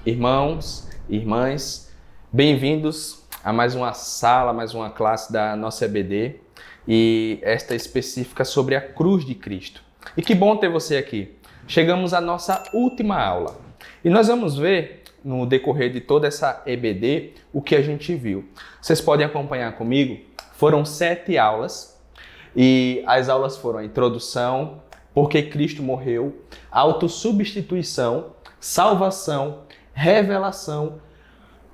irmãos, irmãs, bem-vindos a mais uma sala, mais uma classe da nossa EBD e esta específica sobre a cruz de Cristo. E que bom ter você aqui. Chegamos à nossa última aula e nós vamos ver no decorrer de toda essa EBD o que a gente viu. Vocês podem acompanhar comigo, foram 7 aulas e as aulas foram a introdução, porque Cristo morreu, autossubstituição, salvação, revelação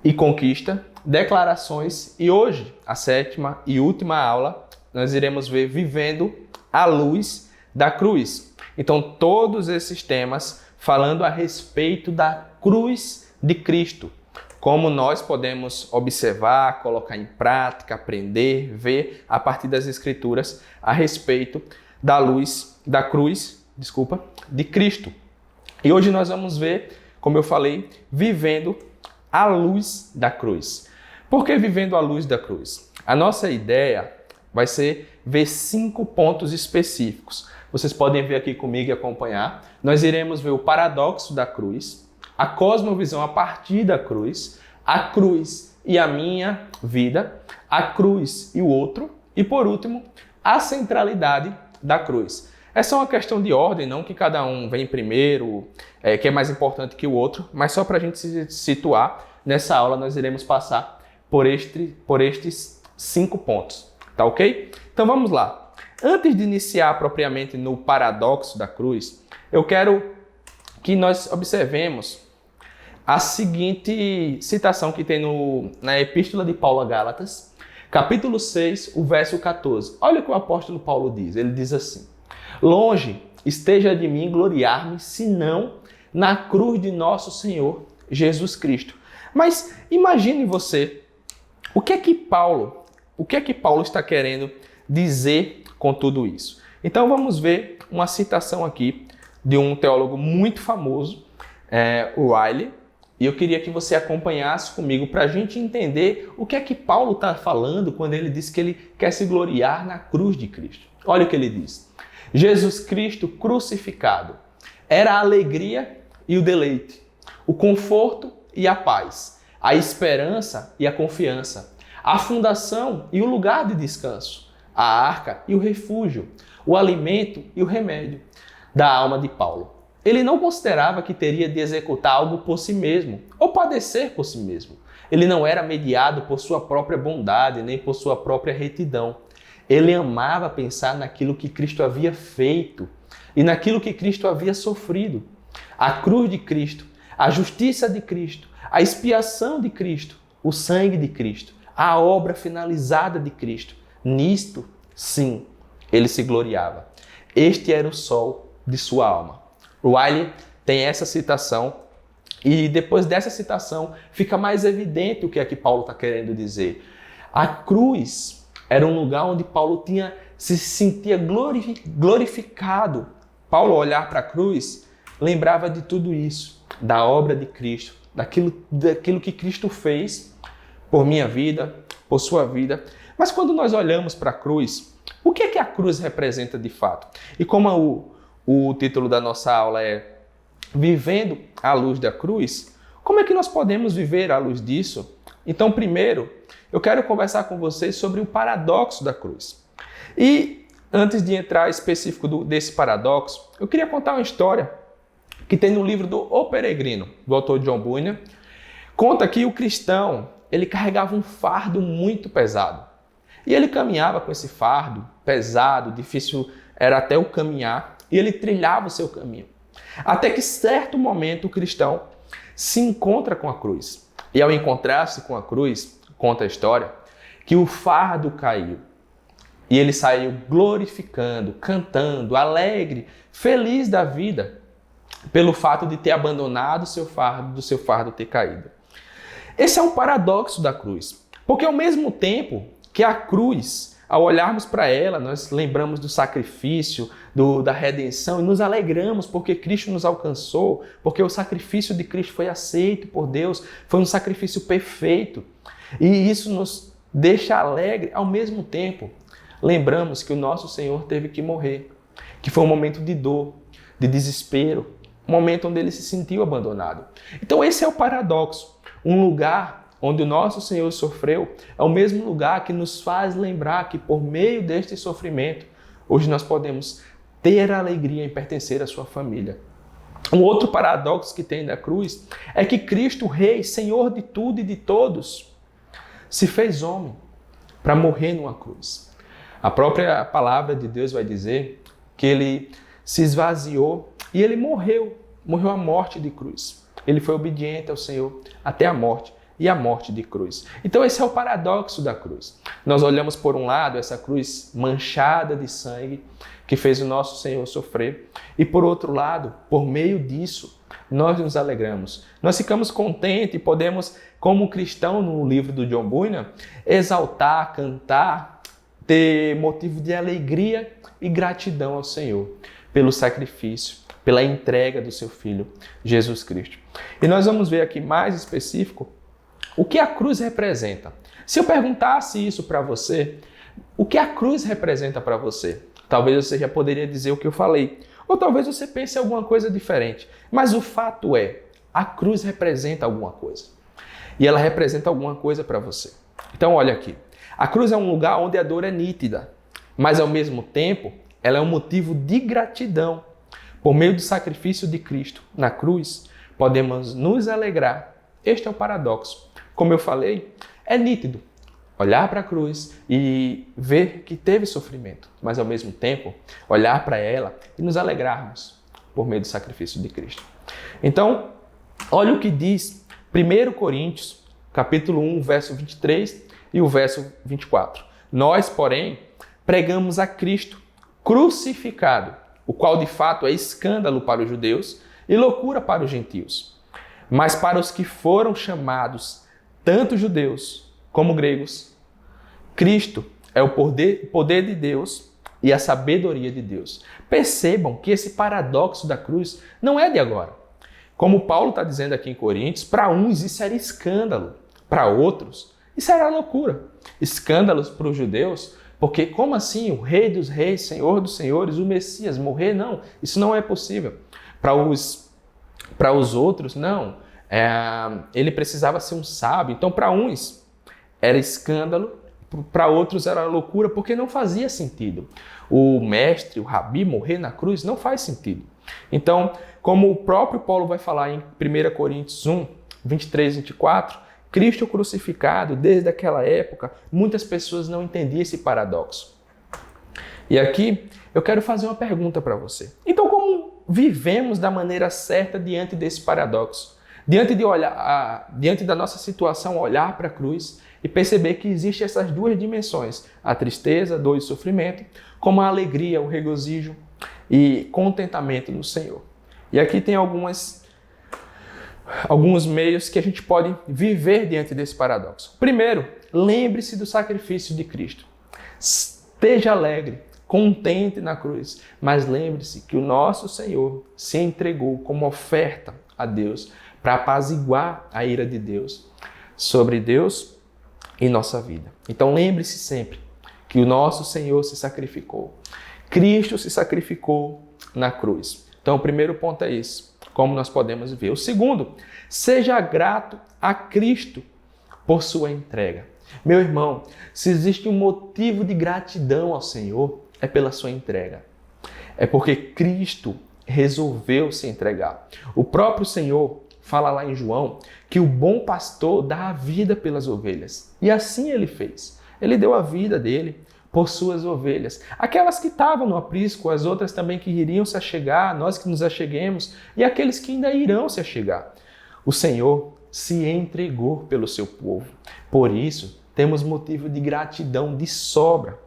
e conquista, declarações e hoje, a 7ª e última aula, nós iremos ver vivendo à luz da cruz. Então, todos esses temas falando a respeito da cruz de Cristo, como nós podemos observar, colocar em prática, aprender, ver a partir das Escrituras a respeito da luz, da cruz, de Cristo. E hoje nós vamos ver, como eu falei, vivendo à luz da cruz. Por que vivendo à luz da cruz? A nossa ideia vai ser ver 5 pontos específicos. Vocês podem ver aqui comigo e acompanhar. Nós iremos ver o paradoxo da cruz, a cosmovisão a partir da cruz, a cruz e a minha vida, a cruz e o outro, e por último, a centralidade da cruz. Essa é uma questão de ordem, não que cada um vem primeiro, que é mais importante que o outro, mas só para a gente se situar, nessa aula nós iremos passar por estes 5 pontos, tá ok? Então vamos lá. Antes de iniciar propriamente no paradoxo da cruz, eu quero que nós observemos a seguinte citação que tem na Epístola de Paulo a Gálatas, capítulo 6, o verso 14. Olha o que o apóstolo Paulo diz, ele diz assim: longe esteja de mim gloriar-me, senão na cruz de nosso Senhor Jesus Cristo. Mas imagine você, o que é que Paulo está querendo dizer com tudo isso? Então vamos ver uma citação aqui de um teólogo muito famoso, o Wiley, e eu queria que você acompanhasse comigo para a gente entender o que é que Paulo está falando quando ele diz que ele quer se gloriar na cruz de Cristo. Olha o que ele diz. Jesus Cristo crucificado era a alegria e o deleite, o conforto e a paz, a esperança e a confiança, a fundação e o lugar de descanso, a arca e o refúgio, o alimento e o remédio da alma de Paulo. Ele não considerava que teria de executar algo por si mesmo ou padecer por si mesmo. Ele não era mediado por sua própria bondade nem por sua própria retidão. Ele amava pensar naquilo que Cristo havia feito e naquilo que Cristo havia sofrido. A cruz de Cristo, a justiça de Cristo, a expiação de Cristo, o sangue de Cristo, a obra finalizada de Cristo. Nisto, sim, ele se gloriava. Este era o sol de sua alma. Wiley tem essa citação e depois dessa citação fica mais evidente o que é que Paulo está querendo dizer. A cruz era um lugar onde Paulo se sentia glorificado. Paulo, ao olhar para a cruz, lembrava de tudo isso, da obra de Cristo, daquilo que Cristo fez por minha vida, por sua vida. Mas quando nós olhamos para a cruz, o que é que a cruz representa de fato? E como o título da nossa aula é Vivendo à Luz da Cruz, como é que nós podemos viver à luz disso? Então, primeiro, eu quero conversar com vocês sobre o paradoxo da cruz. E antes de entrar específico desse paradoxo, eu queria contar uma história que tem no livro do O Peregrino, do autor John Bunyan. Conta que o cristão, ele carregava um fardo muito pesado. E ele caminhava com esse fardo pesado, difícil era até o caminhar, e ele trilhava o seu caminho. Até que, certo momento, o cristão se encontra com a cruz. E ao encontrar-se com a cruz, conta a história, que o fardo caiu. E ele saiu glorificando, cantando, alegre, feliz da vida, pelo fato de ter abandonado o seu fardo, do seu fardo ter caído. Esse é um paradoxo da cruz. Porque ao mesmo tempo que a cruz, ao olharmos para ela, nós lembramos do sacrifício, da redenção e nos alegramos porque Cristo nos alcançou, porque o sacrifício de Cristo foi aceito por Deus, foi um sacrifício perfeito. E isso nos deixa alegre. Ao mesmo tempo, lembramos que o nosso Senhor teve que morrer, que foi um momento de dor, de desespero, momento onde ele se sentiu abandonado. Então esse é o paradoxo. Um lugar onde o nosso Senhor sofreu é o mesmo lugar que nos faz lembrar que por meio deste sofrimento, hoje nós podemos ter a alegria em pertencer à sua família. Um outro paradoxo que tem da cruz é que Cristo, Rei, Senhor de tudo e de todos, se fez homem para morrer numa cruz. A própria palavra de Deus vai dizer que ele se esvaziou e ele morreu a morte de cruz. Ele foi obediente ao Senhor até a morte e a morte de cruz. Então esse é o paradoxo da cruz. Nós olhamos por um lado essa cruz manchada de sangue que fez o nosso Senhor sofrer e por outro lado, por meio disso, nós nos alegramos. Nós ficamos contentes e podemos, como cristão no livro do John Bunyan, exaltar, cantar, ter motivo de alegria e gratidão ao Senhor pelo sacrifício, pela entrega do seu Filho, Jesus Cristo. E nós vamos ver aqui mais específico o que a cruz representa. Se eu perguntasse isso para você, o que a cruz representa para você? Talvez você já poderia dizer o que eu falei, ou talvez você pense em alguma coisa diferente. Mas o fato é, a cruz representa alguma coisa. E ela representa alguma coisa para você. Então olha aqui, a cruz é um lugar onde a dor é nítida, mas ao mesmo tempo, ela é um motivo de gratidão. Por meio do sacrifício de Cristo na cruz, podemos nos alegrar. Este é o paradoxo. Como eu falei, é nítido olhar para a cruz e ver que teve sofrimento, mas ao mesmo tempo olhar para ela e nos alegrarmos por meio do sacrifício de Cristo. Então, olha o que diz 1 Coríntios, capítulo 1, verso 23 e o verso 24. Nós, porém, pregamos a Cristo crucificado, o qual de fato é escândalo para os judeus e loucura para os gentios. Mas para os que foram chamados, tanto judeus como gregos, Cristo é o poder de Deus e a sabedoria de Deus. Percebam que esse paradoxo da cruz não é de agora. Como Paulo está dizendo aqui em Coríntios, para uns isso era escândalo, para outros isso era loucura. Escândalos para os judeus, porque como assim o Rei dos Reis, Senhor dos Senhores, o Messias morrer? Não, isso não é possível. Para os outros, não. Ele precisava ser um sábio. Então, para uns era escândalo, para outros era loucura, porque não fazia sentido. O mestre, o rabi, morrer na cruz não faz sentido. Então, como o próprio Paulo vai falar em 1 Coríntios 1, 23 e 24, Cristo crucificado, desde aquela época, muitas pessoas não entendiam esse paradoxo. E aqui eu quero fazer uma pergunta para você. Então, como vivemos da maneira certa diante desse paradoxo? Diante da nossa situação, olhar para a cruz e perceber que existem essas duas dimensões, a tristeza, a dor e sofrimento, como a alegria, o regozijo e contentamento no Senhor. E aqui tem alguns meios que a gente pode viver diante desse paradoxo. Primeiro, lembre-se do sacrifício de Cristo. Esteja alegre, contente na cruz, mas lembre-se que o nosso Senhor se entregou como oferta a Deus para apaziguar a ira de Deus sobre Deus e nossa vida. Então lembre-se sempre que o nosso Senhor se sacrificou. Cristo se sacrificou na cruz. Então o primeiro ponto é isso, como nós podemos ver. O segundo, seja grato a Cristo por sua entrega. Meu irmão, se existe um motivo de gratidão ao Senhor, é pela sua entrega. É porque Cristo resolveu se entregar. O próprio Senhor fala lá em João que o bom pastor dá a vida pelas ovelhas. E assim ele fez. Ele deu a vida dele por suas ovelhas. Aquelas que estavam no aprisco, as outras também que iriam se achegar, nós que nos acheguemos, e aqueles que ainda irão se achegar. O Senhor se entregou pelo seu povo. Por isso, temos motivo de gratidão de sobra.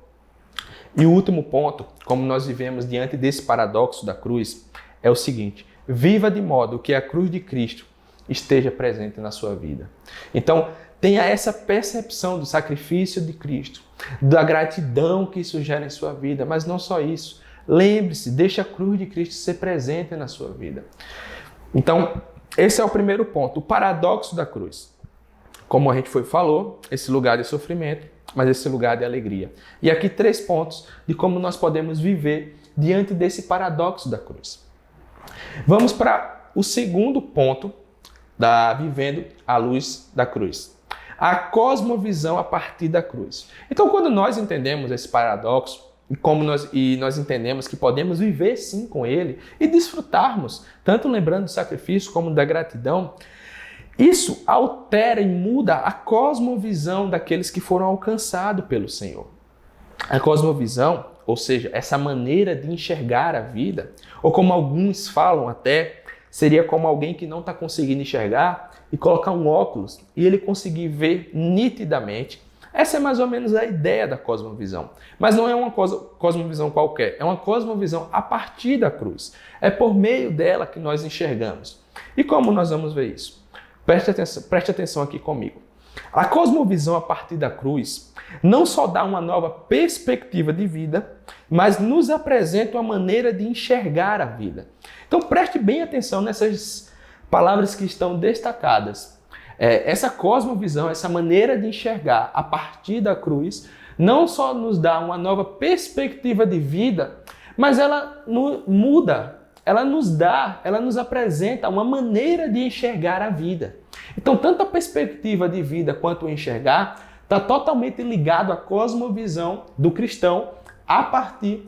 E o último ponto, como nós vivemos diante desse paradoxo da cruz, é o seguinte: viva de modo que a cruz de Cristo esteja presente na sua vida. Então, tenha essa percepção do sacrifício de Cristo, da gratidão que isso gera em sua vida, mas não só isso. Lembre-se, deixe a cruz de Cristo ser presente na sua vida. Então, esse é o primeiro ponto, o paradoxo da cruz. Como a gente falou, esse lugar de sofrimento, mas esse lugar de alegria. E aqui 3 pontos de como nós podemos viver diante desse paradoxo da cruz. Vamos para o segundo ponto da Vivendo à Luz da Cruz. A cosmovisão a partir da cruz. Então, quando nós entendemos esse paradoxo, e nós entendemos que podemos viver sim com ele e desfrutarmos, tanto lembrando do sacrifício como da gratidão, isso altera e muda a cosmovisão daqueles que foram alcançados pelo Senhor. A cosmovisão, ou seja, essa maneira de enxergar a vida, ou como alguns falam até, seria como alguém que não está conseguindo enxergar e colocar um óculos e ele conseguir ver nitidamente. Essa é mais ou menos a ideia da cosmovisão. Mas não é uma cosmovisão qualquer, é uma cosmovisão a partir da cruz. É por meio dela que nós enxergamos. E como nós vamos ver isso? Preste atenção aqui comigo. A cosmovisão a partir da cruz não só dá uma nova perspectiva de vida, mas nos apresenta uma maneira de enxergar a vida. Então preste bem atenção nessas palavras que estão destacadas. Essa cosmovisão, essa maneira de enxergar a partir da cruz, não só nos dá uma nova perspectiva de vida, mas ela muda, ela nos apresenta uma maneira de enxergar a vida. Então, tanto a perspectiva de vida quanto o enxergar está totalmente ligado à cosmovisão do cristão a partir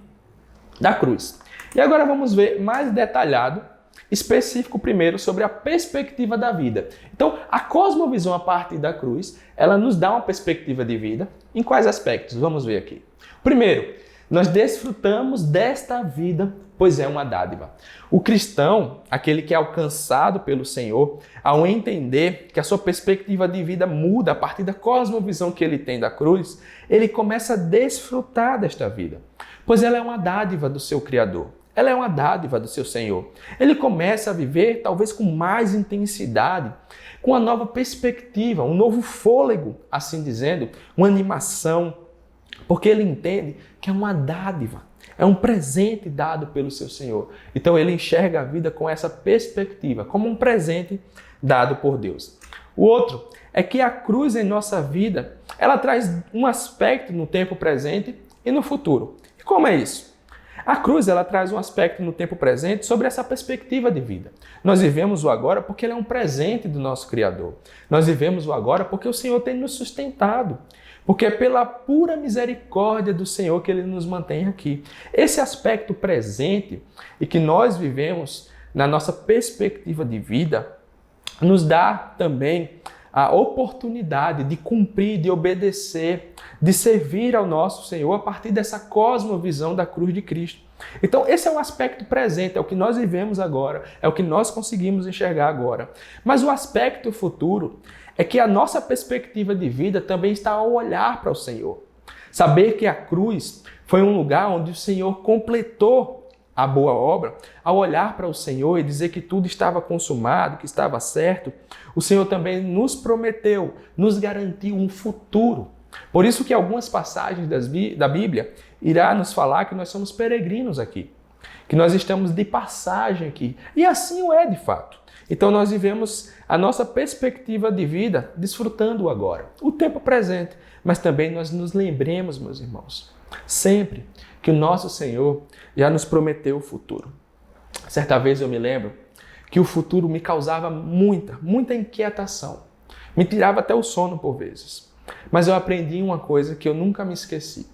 da cruz. E agora vamos ver mais detalhado, específico primeiro sobre a perspectiva da vida. Então, a cosmovisão a partir da cruz, ela nos dá uma perspectiva de vida. Em quais aspectos? Vamos ver aqui. Primeiro, nós desfrutamos desta vida, pois é uma dádiva. O cristão, aquele que é alcançado pelo Senhor, ao entender que a sua perspectiva de vida muda a partir da cosmovisão que ele tem da cruz, ele começa a desfrutar desta vida, pois ela é uma dádiva do seu Criador. Ela é uma dádiva do seu Senhor. Ele começa a viver talvez com mais intensidade, com uma nova perspectiva, um novo fôlego, assim dizendo, uma animação, porque ele entende que é uma dádiva, é um presente dado pelo seu Senhor. Então ele enxerga a vida com essa perspectiva, como um presente dado por Deus. O outro é que a cruz em nossa vida, ela traz um aspecto no tempo presente e no futuro. E como é isso? A cruz, ela traz um aspecto no tempo presente sobre essa perspectiva de vida. Nós vivemos o agora porque ele é um presente do nosso Criador. Nós vivemos o agora porque o Senhor tem nos sustentado. Porque é pela pura misericórdia do Senhor que ele nos mantém aqui. Esse aspecto presente e que nós vivemos na nossa perspectiva de vida nos dá também a oportunidade de cumprir, de obedecer, de servir ao nosso Senhor a partir dessa cosmovisão da cruz de Cristo. Então, esse é um aspecto presente, é o que nós vivemos agora, é o que nós conseguimos enxergar agora. Mas o aspecto futuro é que a nossa perspectiva de vida também está ao olhar para o Senhor. Saber que a cruz foi um lugar onde o Senhor completou a boa obra, ao olhar para o Senhor e dizer que tudo estava consumado, que estava certo, o Senhor também nos prometeu, nos garantiu um futuro. Por isso que algumas passagens da Bíblia irá nos falar que nós somos peregrinos aqui, que nós estamos de passagem aqui. E assim o é de fato. Então nós vivemos a nossa perspectiva de vida desfrutando o agora, o tempo presente, mas também nós nos lembremos, meus irmãos, sempre que o nosso Senhor já nos prometeu o futuro. Certa vez eu me lembro que o futuro me causava muita inquietação. Me tirava até o sono por vezes. Mas eu aprendi uma coisa que eu nunca me esqueci.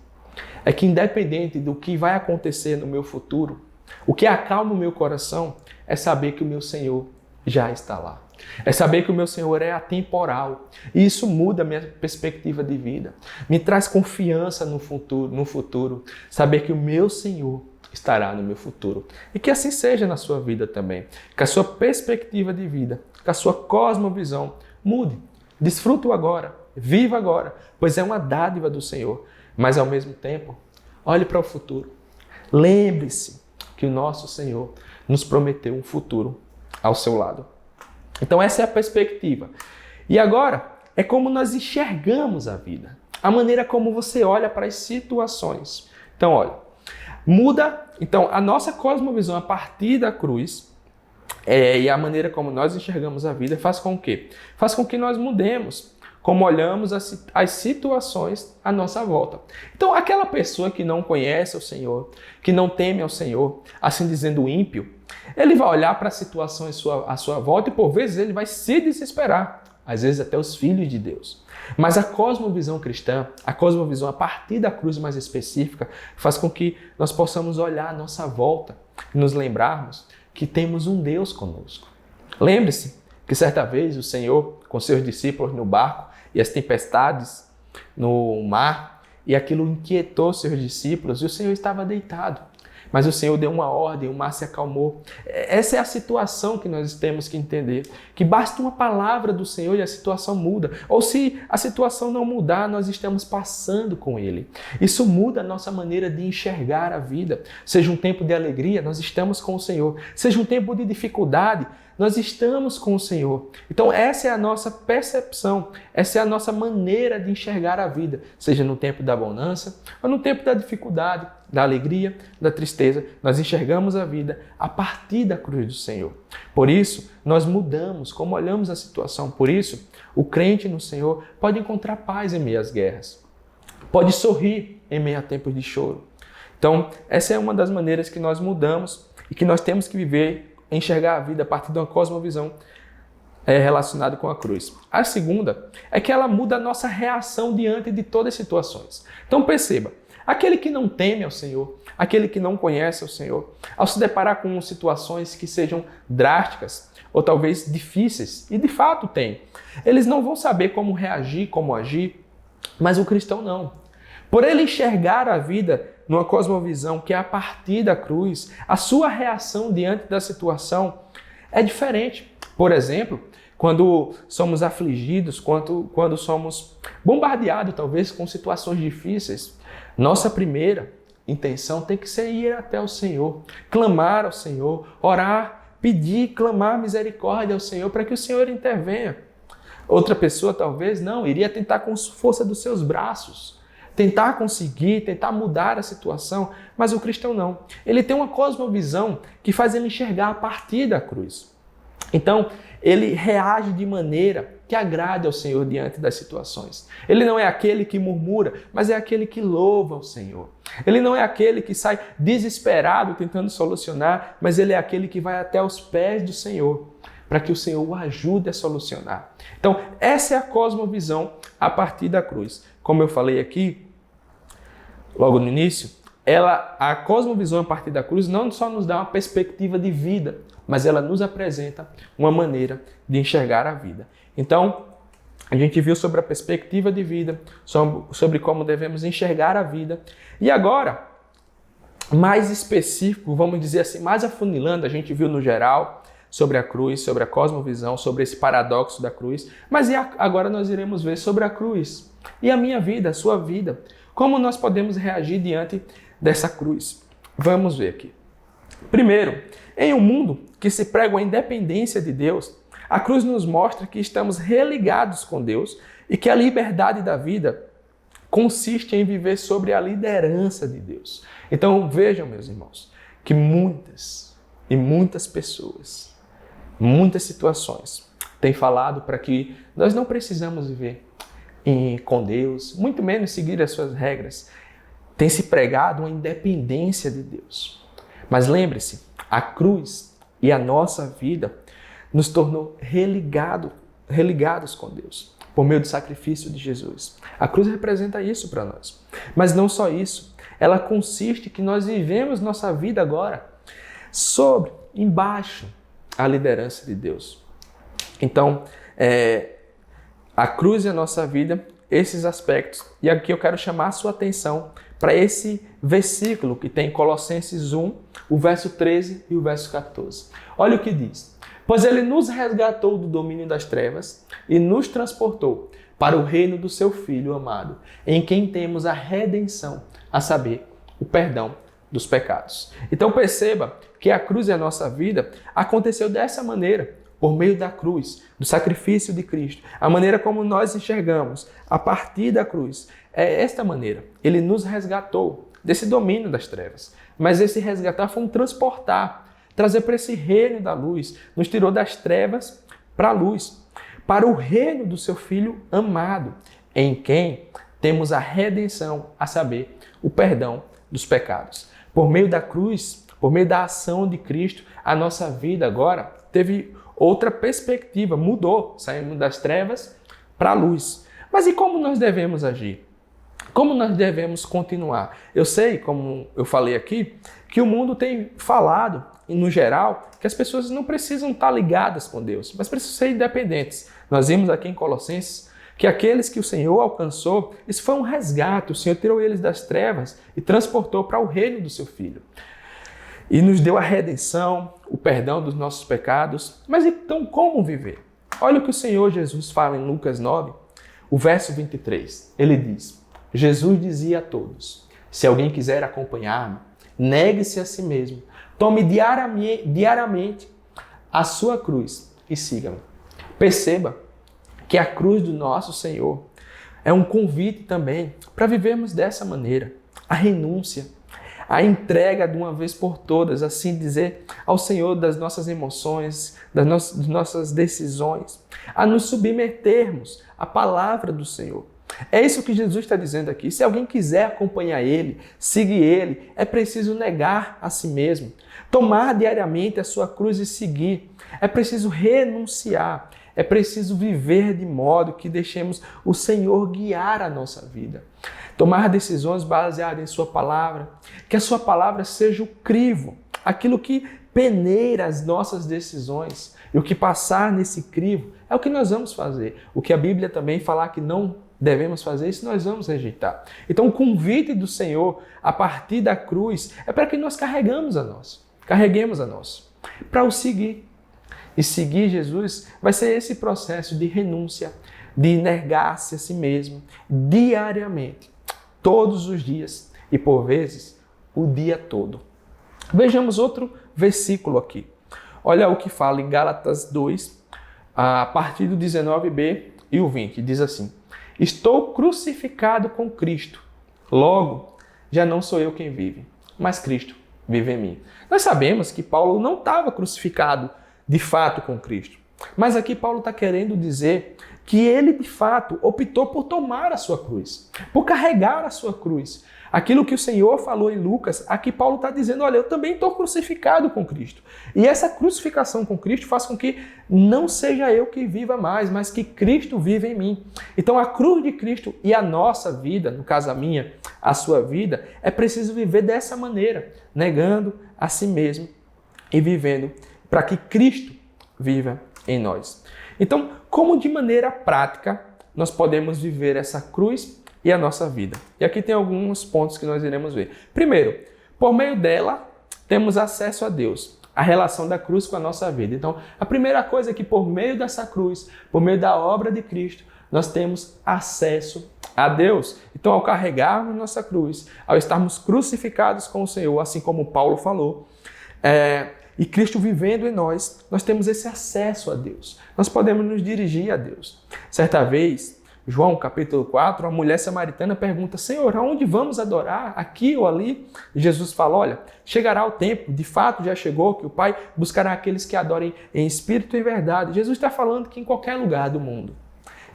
É que independente do que vai acontecer no meu futuro, o que acalma o meu coração é saber que o meu Senhor já está lá. É saber que o meu Senhor é atemporal. E isso muda a minha perspectiva de vida. Me traz confiança no futuro. Saber que o meu Senhor estará no meu futuro. E que assim seja na sua vida também. Que a sua perspectiva de vida, que a sua cosmovisão mude. Desfruta o agora. Viva agora. Pois é uma dádiva do Senhor. Mas ao mesmo tempo, olhe para o futuro. Lembre-se que o nosso Senhor nos prometeu um futuro ao seu lado. Então essa é a perspectiva. E agora, é como nós enxergamos a vida. A maneira como você olha para as situações. Então, olha, muda então a nossa cosmovisão a partir da cruz e a maneira como nós enxergamos a vida faz com que? Faz com que nós mudemos como olhamos as situações à nossa volta. Então, aquela pessoa que não conhece o Senhor, que não teme ao Senhor, assim dizendo o ímpio, Ele vai olhar para a situação à sua volta e por vezes ele vai se desesperar. Às vezes até os filhos de Deus. Mas a cosmovisão cristã, a cosmovisão a partir da cruz mais específica, faz com que nós possamos olhar à nossa volta e nos lembrarmos que temos um Deus conosco. Lembre-se que certa vez o Senhor, com seus discípulos no barco e as tempestades no mar, e aquilo inquietou seus discípulos e o Senhor estava deitado. Mas o Senhor deu uma ordem, o mar se acalmou. Essa é a situação que nós temos que entender. Que basta uma palavra do Senhor e a situação muda. Ou se a situação não mudar, nós estamos passando com Ele. Isso muda a nossa maneira de enxergar a vida. Seja um tempo de alegria, nós estamos com o Senhor. Seja um tempo de dificuldade, nós estamos com o Senhor. Então essa é a nossa percepção, essa é a nossa maneira de enxergar a vida, seja no tempo da bonança ou no tempo da dificuldade, da alegria, da tristeza. Nós enxergamos a vida a partir da cruz do Senhor. Por isso, nós mudamos como olhamos a situação. Por isso, o crente no Senhor pode encontrar paz em meio às guerras, pode sorrir em meio a tempos de choro. Então, essa é uma das maneiras que nós mudamos e que nós temos que viver, enxergar a vida a partir de uma cosmovisão relacionada com a cruz. A segunda é que ela muda a nossa reação diante de todas as situações. Então perceba, aquele que não teme ao Senhor, aquele que não conhece o Senhor, ao se deparar com situações que sejam drásticas ou talvez difíceis, e de fato tem, eles não vão saber como reagir, como agir, mas o cristão não. Por ele enxergar a vida numa cosmovisão que é a partir da cruz, a sua reação diante da situação é diferente. Por exemplo, quando somos afligidos, quando somos bombardeados talvez com situações difíceis, nossa primeira intenção tem que ser ir até o Senhor, clamar ao Senhor, orar, pedir, clamar misericórdia ao Senhor para que o Senhor intervenha. Outra pessoa talvez não, iria tentar com força dos seus braços, tentar conseguir, tentar mudar a situação, mas o cristão não. Ele tem uma cosmovisão que faz ele enxergar a partir da cruz. Então, ele reage de maneira que agrade ao Senhor diante das situações. Ele não é aquele que murmura, mas é aquele que louva ao Senhor. Ele não é aquele que sai desesperado tentando solucionar, mas ele é aquele que vai até os pés do Senhor, para que o Senhor o ajude a solucionar. Então, essa é a cosmovisão a partir da cruz. Como eu falei aqui, logo no início, a cosmovisão a partir da cruz não só nos dá uma perspectiva de vida, mas ela nos apresenta uma maneira de enxergar a vida. Então, a gente viu sobre a perspectiva de vida, sobre como devemos enxergar a vida. E agora, mais específico, vamos dizer assim, mais afunilando, a gente viu no geral sobre a cruz, sobre a cosmovisão, sobre esse paradoxo da cruz. Mas agora nós iremos ver sobre a cruz e a minha vida, a sua vida. Como nós podemos reagir diante dessa cruz? Vamos ver aqui. Primeiro, em um mundo que se prega a independência de Deus, a cruz nos mostra que estamos religados com Deus e que a liberdade da vida consiste em viver sobre a liderança de Deus. Então vejam, meus irmãos, que muitas pessoas, muitas situações têm falado para que nós não precisamos viver com Deus, muito menos seguir as suas regras. Tem se pregado uma independência de Deus. Mas lembre-se, a cruz e a nossa vida nos tornou religados com Deus, por meio do sacrifício de Jesus. A cruz representa isso para nós. Mas não só isso, ela consiste que nós vivemos nossa vida agora embaixo a liderança de Deus. Então, a cruz e a nossa vida, esses aspectos. E aqui eu quero chamar a sua atenção para esse versículo que tem em Colossenses 1, o verso 13 e o verso 14. Olha o que diz. Pois ele nos resgatou do domínio das trevas e nos transportou para o reino do seu Filho amado, em quem temos a redenção, a saber, o perdão dos pecados. Então perceba que a cruz e a nossa vida aconteceu dessa maneira, por meio da cruz, do sacrifício de Cristo. A maneira como nós enxergamos a partir da cruz é esta maneira. Ele nos resgatou desse domínio das trevas. Mas esse resgatar foi um transportar, trazer para esse reino da luz. Nos tirou das trevas para a luz, para o reino do seu Filho amado, em quem temos a redenção, a saber, o perdão dos pecados. Por meio da cruz, por meio da ação de Cristo, a nossa vida agora teve outra perspectiva, mudou, saímos das trevas para a luz. Mas e como nós devemos agir? Como nós devemos continuar? Eu sei, como eu falei aqui, que o mundo tem falado, no geral, que as pessoas não precisam estar ligadas com Deus, mas precisam ser independentes. Nós vimos aqui em Colossenses que aqueles que o Senhor alcançou, isso foi um resgate, o Senhor tirou eles das trevas e transportou para o reino do seu Filho. E nos deu a redenção, o perdão dos nossos pecados. Mas então como viver? Olha o que o Senhor Jesus fala em Lucas 9, o verso 23. Ele diz: Jesus dizia a todos: se alguém quiser acompanhar-me, negue-se a si mesmo, tome diariamente a sua cruz e siga-me. Perceba que a cruz do nosso Senhor é um convite também para vivermos dessa maneira. A renúncia, a entrega de uma vez por todas, assim dizer, ao Senhor das nossas emoções, das nossas decisões, a nos submetermos à palavra do Senhor. É isso que Jesus está dizendo aqui. Se alguém quiser acompanhar Ele, seguir Ele, é preciso negar a si mesmo, tomar diariamente a sua cruz e seguir. É preciso renunciar. É preciso viver de modo que deixemos o Senhor guiar a nossa vida. Tomar decisões baseadas em Sua palavra. Que a Sua palavra seja o crivo, aquilo que peneira as nossas decisões. E o que passar nesse crivo é o que nós vamos fazer. O que a Bíblia também falar que não devemos fazer, isso nós vamos rejeitar. Então o convite do Senhor a partir da cruz é para que nós carreguemos a nós, para o seguir. E seguir Jesus vai ser esse processo de renúncia, de negar-se a si mesmo, diariamente, todos os dias e por vezes o dia todo. Vejamos outro versículo aqui. Olha o que fala em Gálatas 2, a partir do 19b e o 20, diz assim: estou crucificado com Cristo, logo já não sou eu quem vive, mas Cristo vive em mim. Nós sabemos que Paulo não estava crucificado de fato com Cristo, mas aqui Paulo está querendo dizer que ele de fato optou por tomar a sua cruz, por carregar a sua cruz. Aquilo que o Senhor falou em Lucas, aqui Paulo está dizendo, olha, eu também estou crucificado com Cristo. E essa crucificação com Cristo faz com que não seja eu que viva mais, mas que Cristo viva em mim. Então a cruz de Cristo e a nossa vida, no caso a minha, a sua vida, é preciso viver dessa maneira, negando a si mesmo e vivendo para que Cristo viva em nós. Então, como de maneira prática nós podemos viver essa cruz e a nossa vida? E aqui tem alguns pontos que nós iremos ver. Primeiro, por meio dela, temos acesso a Deus, a relação da cruz com a nossa vida. Então, a primeira coisa é que por meio dessa cruz, por meio da obra de Cristo, nós temos acesso a Deus. Então, ao carregarmos nossa cruz, ao estarmos crucificados com o Senhor, assim como Paulo falou, e Cristo vivendo em nós, nós temos esse acesso a Deus. Nós podemos nos dirigir a Deus. Certa vez, João capítulo 4, a mulher samaritana pergunta, Senhor, aonde vamos adorar? Aqui ou ali? E Jesus fala, olha, chegará o tempo, de fato já chegou, que o Pai buscará aqueles que adorem em espírito e em verdade. Jesus está falando que em qualquer lugar do mundo,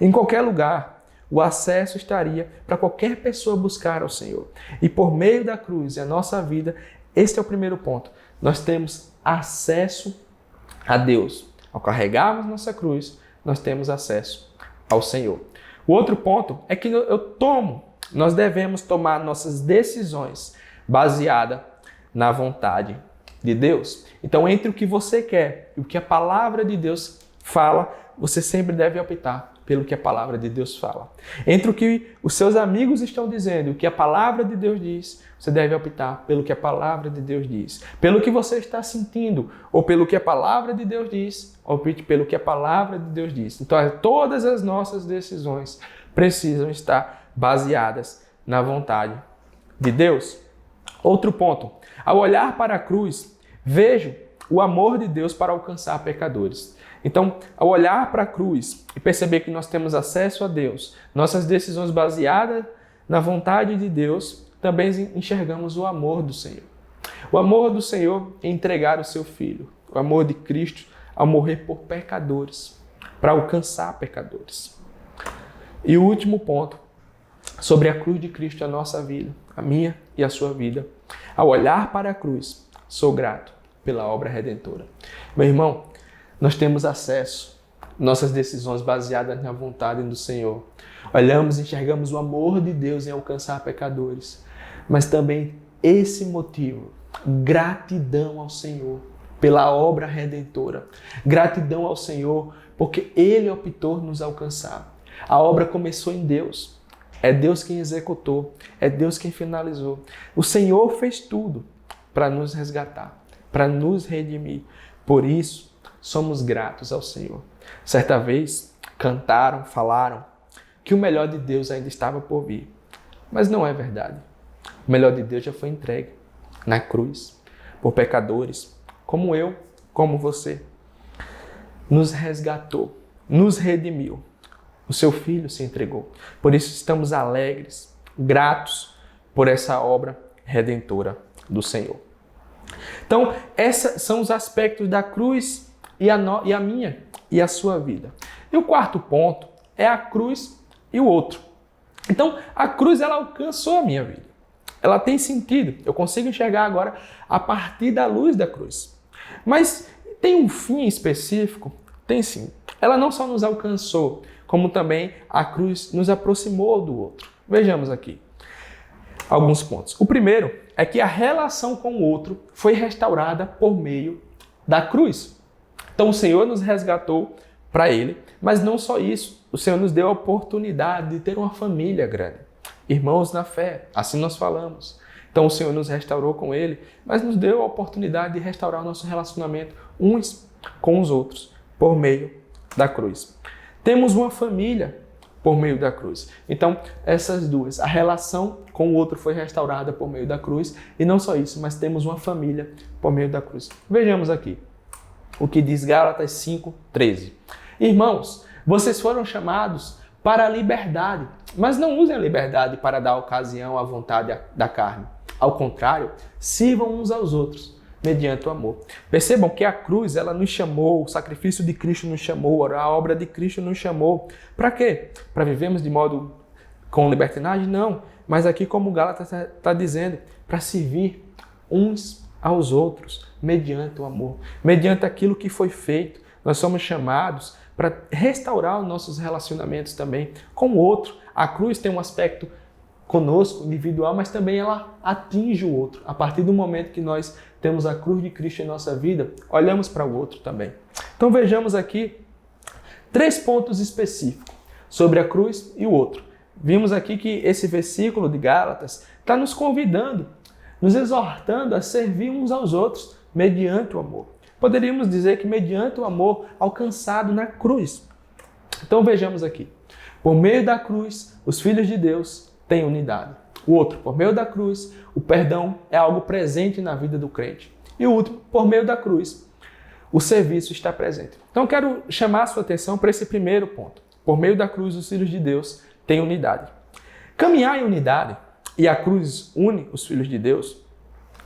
em qualquer lugar, o acesso estaria para qualquer pessoa buscar ao Senhor. E por meio da cruz e a nossa vida, este é o primeiro ponto. Nós temos acesso a Deus. Ao carregarmos nossa cruz, nós temos acesso ao Senhor. O outro ponto é que nós devemos tomar nossas decisões baseadas na vontade de Deus. Então, entre o que você quer e o que a palavra de Deus fala, você sempre deve optar pelo que a palavra de Deus fala. Entre o que os seus amigos estão dizendo e o que a palavra de Deus diz, você deve optar pelo que a palavra de Deus diz. Pelo que você está sentindo, ou pelo que a palavra de Deus diz, opte pelo que a palavra de Deus diz. Então, todas as nossas decisões precisam estar baseadas na vontade de Deus. Outro ponto, ao olhar para a cruz, vejo o amor de Deus para alcançar pecadores. Então, ao olhar para a cruz e perceber que nós temos acesso a Deus, nossas decisões baseadas na vontade de Deus, também enxergamos o amor do Senhor. O amor do Senhor em entregar o seu Filho. O amor de Cristo ao morrer por pecadores, para alcançar pecadores. E o último ponto, sobre a cruz de Cristo, a nossa vida, a minha e a sua vida. Ao olhar para a cruz, Sou grato pela obra redentora. Meu irmão, nós temos acesso, nossas decisões baseadas na vontade do Senhor. Olhamos e enxergamos o amor de Deus em alcançar pecadores, mas também esse motivo, gratidão ao Senhor pela obra redentora. Gratidão ao Senhor porque Ele optou nos alcançar. A obra começou em Deus. É Deus quem executou. É Deus quem finalizou. O Senhor fez tudo para nos resgatar, para nos redimir. Por isso, somos gratos ao Senhor. Certa vez, cantaram, falaram que o melhor de Deus ainda estava por vir. Mas não é verdade. O melhor de Deus já foi entregue na cruz por pecadores, como eu, como você. Nos resgatou, nos redimiu. O seu Filho se entregou. Por isso estamos alegres, gratos por essa obra redentora do Senhor. Então, esses são os aspectos da cruz e a minha e a sua vida. E o quarto ponto é a cruz e o outro. Então, a cruz ela alcançou a minha vida. Ela tem sentido. Eu consigo enxergar agora a partir da luz da cruz. Mas tem um fim específico? Tem sim. Ela não só nos alcançou, como também a cruz nos aproximou do outro. Vejamos aqui alguns pontos. O primeiro é que a relação com o outro foi restaurada por meio da cruz. Então o Senhor nos resgatou para Ele, mas não só isso. O Senhor nos deu a oportunidade de ter uma família grande. Irmãos na fé, assim nós falamos. Então o Senhor nos restaurou com Ele, mas nos deu a oportunidade de restaurar o nosso relacionamento uns com os outros, por meio da cruz. Temos uma família por meio da cruz. Então, essas duas, a relação com o outro foi restaurada por meio da cruz, e não só isso, mas temos uma família por meio da cruz. Vejamos aqui o que diz Gálatas 5:13. Irmãos, vocês foram chamados para a liberdade, mas não usem a liberdade para dar ocasião à vontade da carne. Ao contrário, sirvam uns aos outros, mediante o amor. Percebam que a cruz, ela nos chamou, o sacrifício de Cristo nos chamou, a obra de Cristo nos chamou. Para quê? Para vivermos de modo com libertinagem? Não. Mas aqui, como Gálatas está dizendo, para servir uns aos outros, mediante o amor, mediante aquilo que foi feito. Nós somos chamados para restaurar os nossos relacionamentos também com o outro. A cruz tem um aspecto conosco, individual, mas também ela atinge o outro. A partir do momento que nós temos a cruz de Cristo em nossa vida, olhamos para o outro também. Então vejamos aqui 3 pontos específicos sobre a cruz e o outro. Vimos aqui que esse versículo de Gálatas está nos convidando, nos exortando a servir uns aos outros mediante o amor. Poderíamos dizer que mediante o amor alcançado na cruz. Então vejamos aqui. Por meio da cruz, os filhos de Deus têm unidade. O outro, por meio da cruz, o perdão é algo presente na vida do crente. E o último, por meio da cruz, o serviço está presente. Então quero chamar a sua atenção para esse primeiro ponto. Por meio da cruz, os filhos de Deus têm unidade. Caminhar em unidade, e a cruz une os filhos de Deus,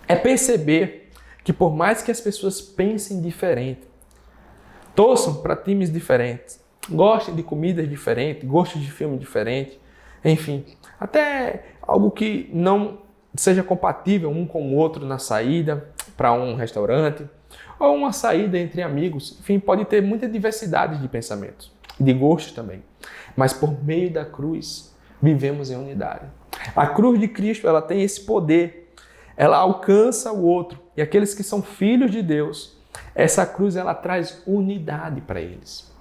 é perceber que por mais que as pessoas pensem diferente, torçam para times diferentes, gostem de comidas diferentes, gostem de filme diferente, enfim, até algo que não seja compatível um com o outro na saída para um restaurante, ou uma saída entre amigos, enfim, pode ter muita diversidade de pensamentos, de gostos também. Mas por meio da cruz, vivemos em unidade. A cruz de Cristo, ela tem esse poder, ela alcança o outro. E aqueles que são filhos de Deus, essa cruz, ela traz unidade para eles.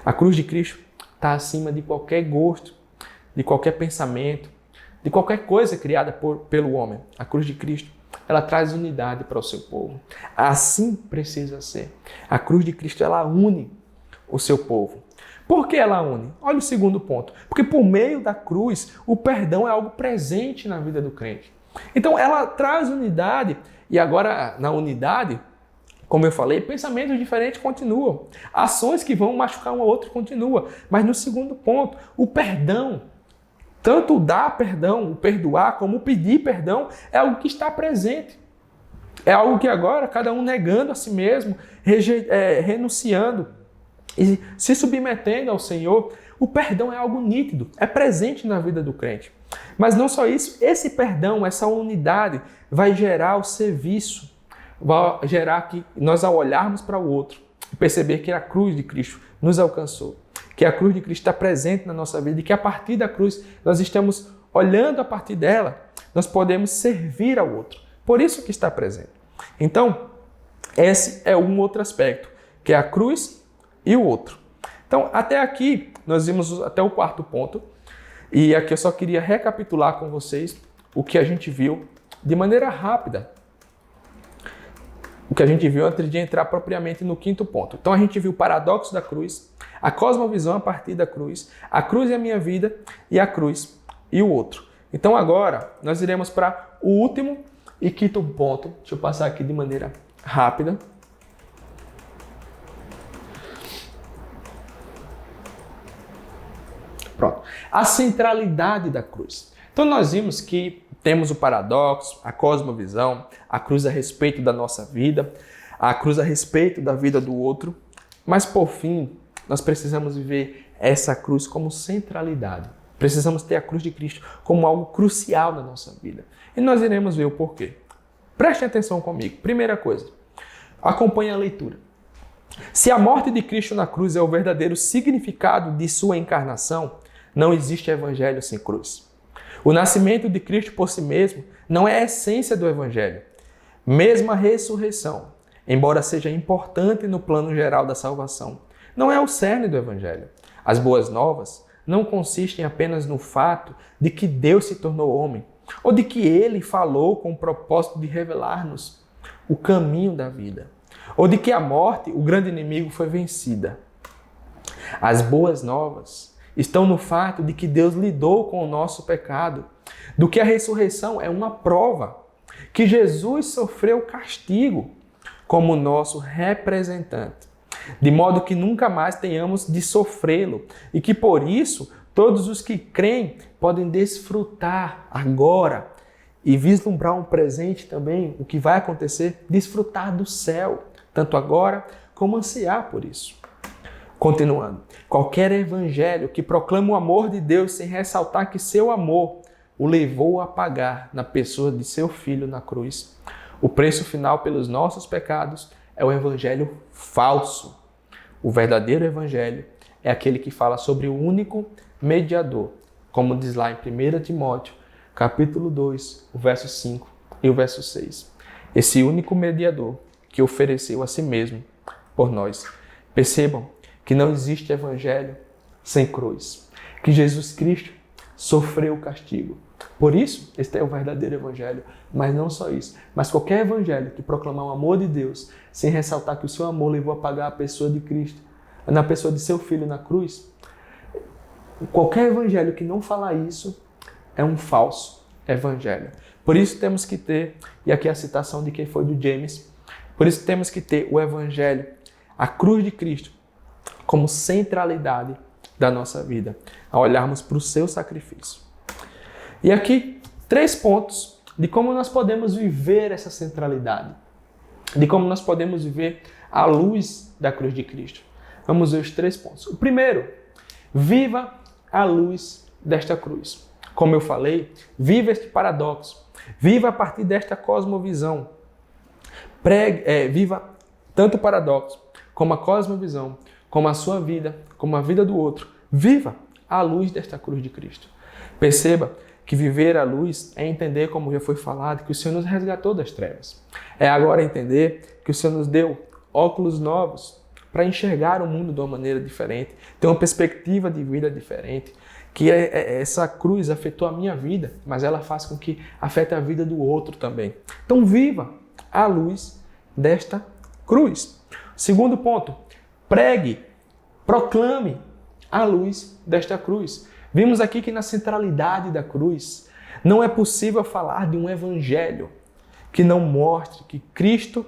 A cruz de Cristo está acima de qualquer gosto, de qualquer pensamento, de qualquer coisa criada pelo homem. A cruz de Cristo, ela traz unidade para o seu povo. Assim precisa ser. A cruz de Cristo, ela une o seu povo. Por que ela une? Olha o segundo ponto. Porque por meio da cruz, o perdão é algo presente na vida do crente. Então, ela traz unidade. E agora, na unidade, como eu falei, pensamentos diferentes continuam. Ações que vão machucar um ao outro continuam. Mas no segundo ponto, o perdão, tanto o dar perdão, o perdoar, como o pedir perdão, é algo que está presente. É algo que agora, cada um negando a si mesmo, renunciando e se submetendo ao Senhor, o perdão é algo nítido, é presente na vida do crente. Mas não só isso, esse perdão, essa unidade vai gerar o serviço vai gerar que nós, ao olharmos para o outro, perceber que a cruz de Cristo nos alcançou, que a cruz de Cristo está presente na nossa vida e que a partir da cruz nós estamos olhando a partir dela, nós podemos servir ao outro. Por isso que está presente. Então, esse é um outro aspecto, que é a cruz e o outro. Então, até aqui, nós vimos até o quarto ponto. E aqui eu só queria recapitular com vocês o que a gente viu de maneira rápida. O que a gente viu antes de entrar propriamente no quinto ponto. Então, a gente viu o paradoxo da cruz, a cosmovisão a partir da cruz, a cruz é a minha vida e a cruz e o outro. Então, agora, nós iremos para o último e quinto ponto. Deixa eu passar aqui de maneira rápida. Pronto. A centralidade da cruz. Então, nós vimos que temos o paradoxo, a cosmovisão, a cruz a respeito da nossa vida, a cruz a respeito da vida do outro. Mas, por fim, nós precisamos viver essa cruz como centralidade. Precisamos ter a cruz de Cristo como algo crucial na nossa vida. E nós iremos ver o porquê. Prestem atenção comigo. Primeira coisa, acompanhe a leitura. Se a morte de Cristo na cruz é o verdadeiro significado de sua encarnação, não existe evangelho sem cruz. O nascimento de Cristo por si mesmo não é a essência do evangelho. Mesmo a ressurreição, embora seja importante no plano geral da salvação, não é o cerne do evangelho. As boas novas não consistem apenas no fato de que Deus se tornou homem, ou de que Ele falou com o propósito de revelar-nos o caminho da vida, ou de que a morte, o grande inimigo, foi vencida. As boas novas estão no fato de que Deus lidou com o nosso pecado, do que a ressurreição é uma prova, que Jesus sofreu castigo como nosso representante, de modo que nunca mais tenhamos de sofrê-lo e que por isso todos os que creem podem desfrutar agora e vislumbrar um presente também, o que vai acontecer, desfrutar do céu, tanto agora como ansiar por isso. Continuando, qualquer evangelho que proclama o amor de Deus sem ressaltar que seu amor o levou a pagar na pessoa de seu Filho na cruz, o preço final pelos nossos pecados, é o evangelho falso. O verdadeiro evangelho é aquele que fala sobre o único mediador, como diz lá em 1 Timóteo, capítulo 2, o verso 5 e o verso 6. Esse único mediador que ofereceu a si mesmo por nós. Percebam que não existe evangelho sem cruz, que Jesus Cristo sofreu o castigo. Por isso, este é o verdadeiro evangelho. Mas não só isso, mas qualquer evangelho que proclamar o amor de Deus, sem ressaltar que o seu amor levou a pagar a pessoa de Cristo, na pessoa de seu Filho na cruz, qualquer evangelho que não falar isso é um falso evangelho. Por isso temos que ter, e aqui a citação de quem foi do James, por isso temos que ter o evangelho, a cruz de Cristo, como centralidade da nossa vida, ao olharmos para o seu sacrifício. E aqui, 3 pontos de como nós podemos viver essa centralidade, de como nós podemos viver à luz da cruz de Cristo. Vamos ver os 3 pontos. O primeiro, viva à luz desta cruz. Como eu falei, viva este paradoxo, viva a partir desta cosmovisão. Viva tanto o paradoxo, como a cosmovisão, como a sua vida, como a vida do outro. Viva à luz desta cruz de Cristo. Perceba que viver à luz é entender, como já foi falado, que o Senhor nos resgatou das trevas. É agora entender que o Senhor nos deu óculos novos para enxergar o mundo de uma maneira diferente, ter uma perspectiva de vida diferente, que essa cruz afetou a minha vida, mas ela faz com que afete a vida do outro também. Então viva à luz desta cruz. Segundo ponto, pregue, proclame à luz desta cruz. Vimos aqui que na centralidade da cruz não é possível falar de um evangelho que não mostre que Cristo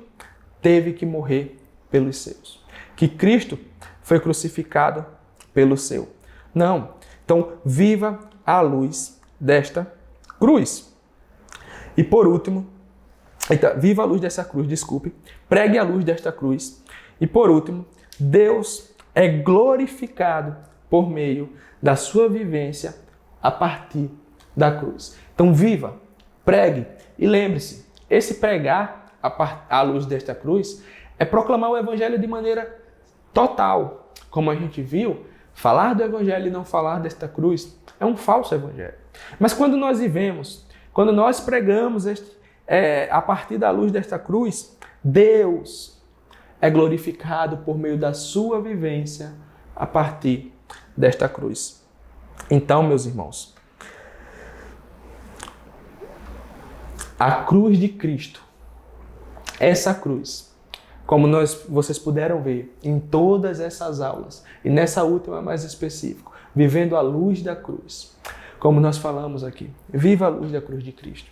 teve que morrer pelos seus, que Cristo foi crucificado pelo seu. Não. Então, viva à luz desta cruz. E por último, viva a luz dessa cruz, desculpe, pregue a luz desta cruz. E por último, Deus é glorificado por meio da sua vivência a partir da cruz. Então viva, pregue e lembre-se, esse pregar à luz desta cruz é proclamar o evangelho de maneira total. Como a gente viu, falar do evangelho e não falar desta cruz é um falso evangelho. Mas quando nós vivemos, quando nós pregamos a partir da luz desta cruz, Deus é glorificado por meio da sua vivência a partir desta cruz. Então, meus irmãos, a cruz de Cristo, essa cruz, como vocês puderam ver em todas essas aulas, e nessa última mais específico, vivendo a luz da cruz, como nós falamos aqui, viva a luz da cruz de Cristo.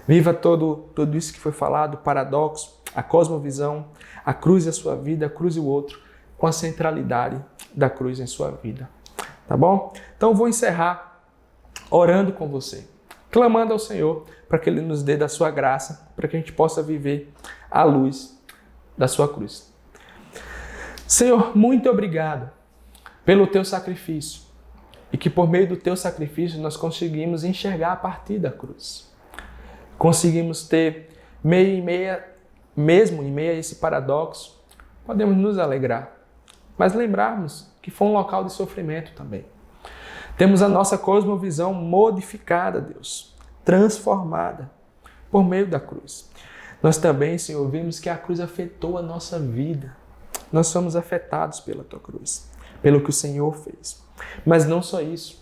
Viva tudo isso que foi falado, o paradoxo, a cosmovisão, a cruz e a sua vida, a cruz e o outro, com a centralidade da cruz em sua vida. Tá bom? Então eu vou encerrar orando com você, clamando ao Senhor para que Ele nos dê da sua graça, para que a gente possa viver à luz da sua cruz. Senhor, muito obrigado pelo teu sacrifício e que por meio do teu sacrifício nós conseguimos enxergar a partir da cruz. Conseguimos ter mesmo em meio a esse paradoxo, podemos nos alegrar, mas lembrarmos que foi um local de sofrimento também. Temos a nossa cosmovisão modificada, Deus, transformada por meio da cruz. Nós também, Senhor, vimos que a cruz afetou a nossa vida. Nós somos afetados pela tua cruz, pelo que o Senhor fez. Mas não só isso.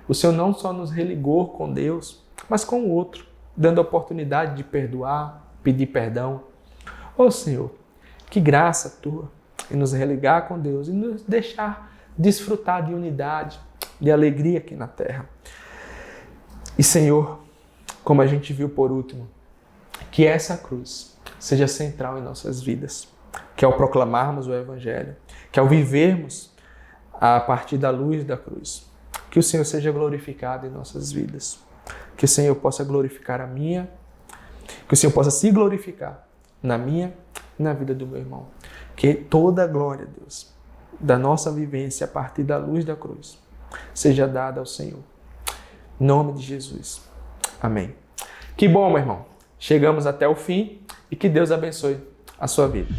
O Senhor não só nos religou com Deus, mas com o outro, dando a oportunidade de perdoar, pedir perdão. Ô Senhor, que graça tua em nos religar com Deus e nos deixar desfrutar de unidade, de alegria aqui na terra. E Senhor, como a gente viu por último, que essa cruz seja central em nossas vidas, que ao proclamarmos o Evangelho, que ao vivermos a partir da luz da cruz, que o Senhor seja glorificado em nossas vidas, que o Senhor possa glorificar a minha, que o Senhor possa se glorificar na minha e na vida do meu irmão. Que toda a glória, Deus, da nossa vivência a partir da luz da cruz seja dada ao Senhor. Em nome de Jesus. Amém. Que bom, meu irmão. Chegamos até o fim e que Deus abençoe a sua vida.